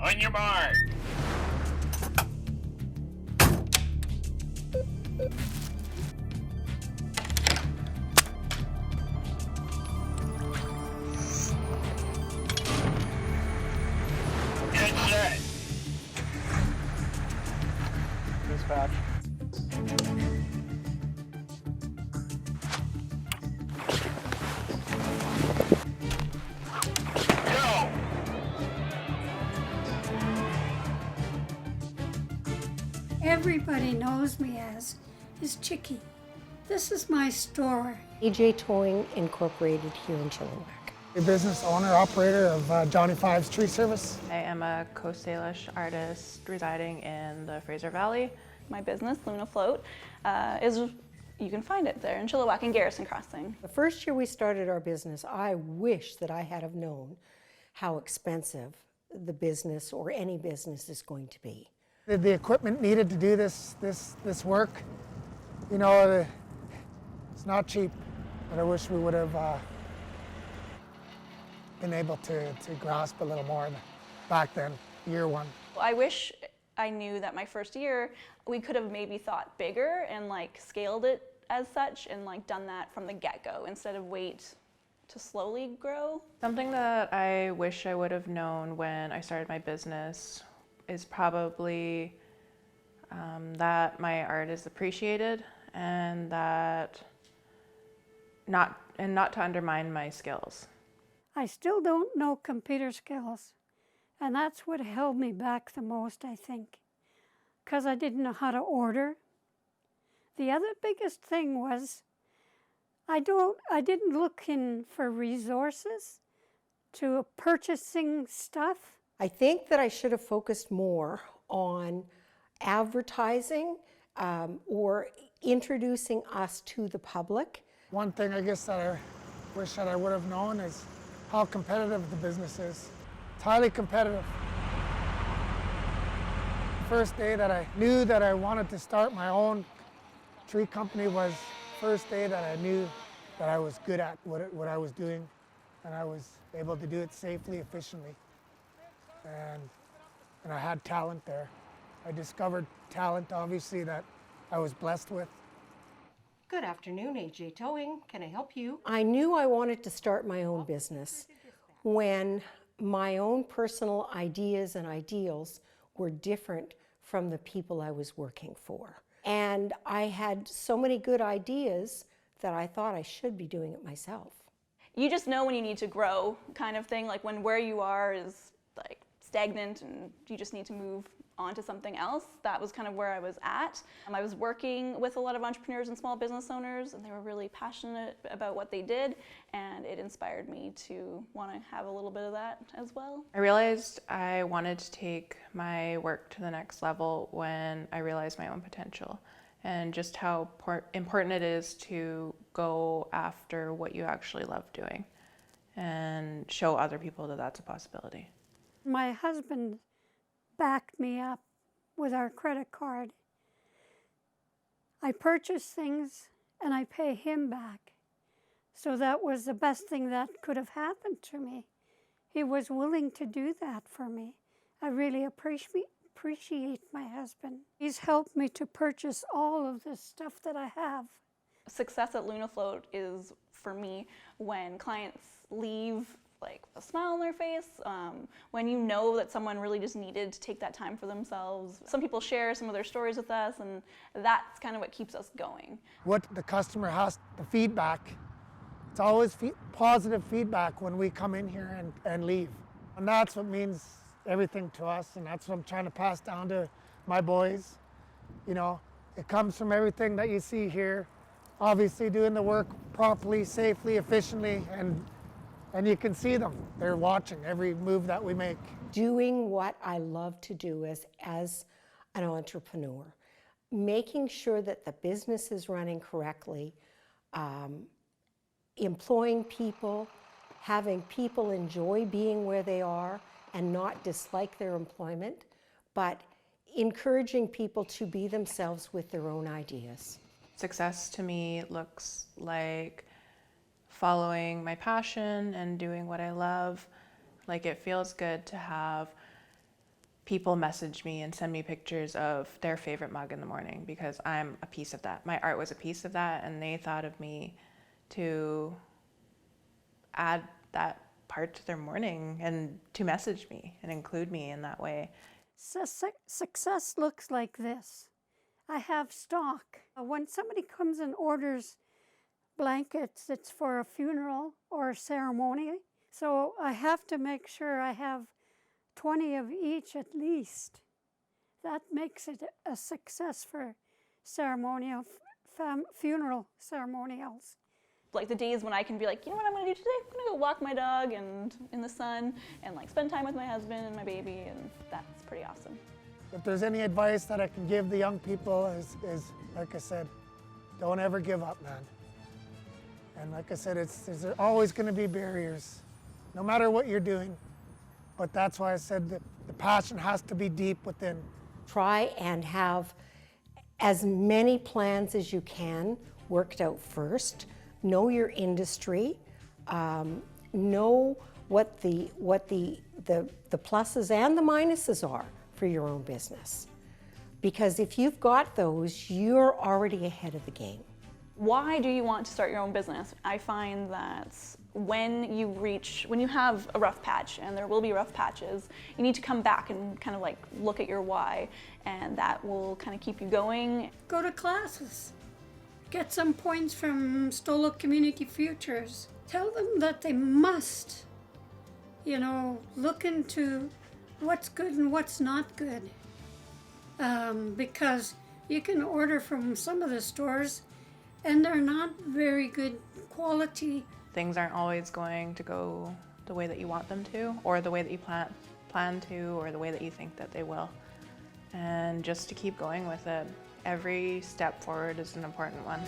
On your mark. Get set. Dispatch. Go. Everybody knows me as Chickie. This is my store. AJ Towing Incorporated here in Chilliwack. A business owner, operator of Johnny Five's Tree Service. I am a Coast Salish artist residing in the Fraser Valley. My business, Luna Float, you can find it there in Chilliwack and Garrison Crossing. The first year we started our business, I wish that I had have known how expensive the business or any business is going to be. The equipment needed to do this work, you know, it's not cheap, but I wish we would have been able to grasp a little more back then, year one. I wish I knew that my first year we could have maybe thought bigger and like scaled it as such and like done that from the get-go instead of wait to slowly grow. Something that I wish I would have known when I started my business is probably that my art is appreciated and that not to undermine my skills. I still don't know computer skills, and that's what held me back the most, I think, because I didn't know how to order. The other biggest thing was I didn't look in for resources to purchasing stuff. I think that I should have focused more on advertising or introducing us to the public. One thing I guess that I wish that I would have known is how competitive the business is. It's highly competitive. The first day that I knew that I wanted to start my own tree company was the first day that I knew that I was good at what I was doing and I was able to do it safely, efficiently. And I had talent there. I discovered talent, obviously, that I was blessed with. Good afternoon, AJ Towing. Can I help you? I knew I wanted to start my own business when my own personal ideas and ideals were different from the people I was working for. And I had so many good ideas that I thought I should be doing it myself. You just know when you need to grow kind of thing, like when where you are is like stagnant and you just need to move on to something else. That was kind of where I was at. I was working with a lot of entrepreneurs and small business owners, and they were really passionate about what they did, and it inspired me to want to have a little bit of that as well. I realized I wanted to take my work to the next level when I realized my own potential and just how important it is to go after what you actually love doing and show other people that that's a possibility. My husband backed me up with our credit card. I purchase things and I pay him back. So that was the best thing that could have happened to me. He was willing to do that for me. I really appreciate my husband. He's helped me to purchase all of this stuff that I have. Success at Luna Float is, for me, when clients leave like a smile on their face, when you know that someone really just needed to take that time for themselves. Some people share some of their stories with us, and that's kind of what keeps us going. What the customer has, the feedback, it's always positive feedback when we come in here and leave. And that's what means everything to us, and that's what I'm trying to pass down to my boys. You know, it comes from everything that you see here. Obviously doing the work properly, safely, efficiently, and you can see them. They're watching every move that we make. Doing what I love to do as an entrepreneur, making sure that the business is running correctly, employing people, having people enjoy being where they are and not dislike their employment, but encouraging people to be themselves with their own ideas. Success to me looks like following my passion and doing what I love. Like, it feels good to have people message me and send me pictures of their favorite mug in the morning because I'm a piece of that. My art was a piece of that, and they thought of me to add that part to their morning and to message me and include me in that way. Success looks like this. I have stock. When somebody comes and orders blankets, it's for a funeral or a ceremony. So I have to make sure I have 20 of each at least. That makes it a success for ceremonial, funeral ceremonials. Like the days when I can be like, you know what I'm gonna do today? I'm gonna go walk my dog and in the sun and like spend time with my husband and my baby, and that's pretty awesome. If there's any advice that I can give the young people is like I said, don't ever give up, man. And like I said, there's always gonna be barriers, no matter what you're doing. But that's why I said that the passion has to be deep within. Try and have as many plans as you can worked out first. Know your industry. Know what the pluses and the minuses are for your own business. Because if you've got those, you're already ahead of the game. Why do you want to start your own business? I find that when you have a rough patch, and there will be rough patches, you need to come back and kind of like look at your why, and that will kind of keep you going. Go to classes. Get some points from Stolo Community Futures. Tell them that they must, look into what's good and what's not good. Because you can order from some of the stores and they're not very good quality. Things aren't always going to go the way that you want them to, or the way that you plan to, or the way that you think that they will. And just to keep going with it. Every step forward is an important one.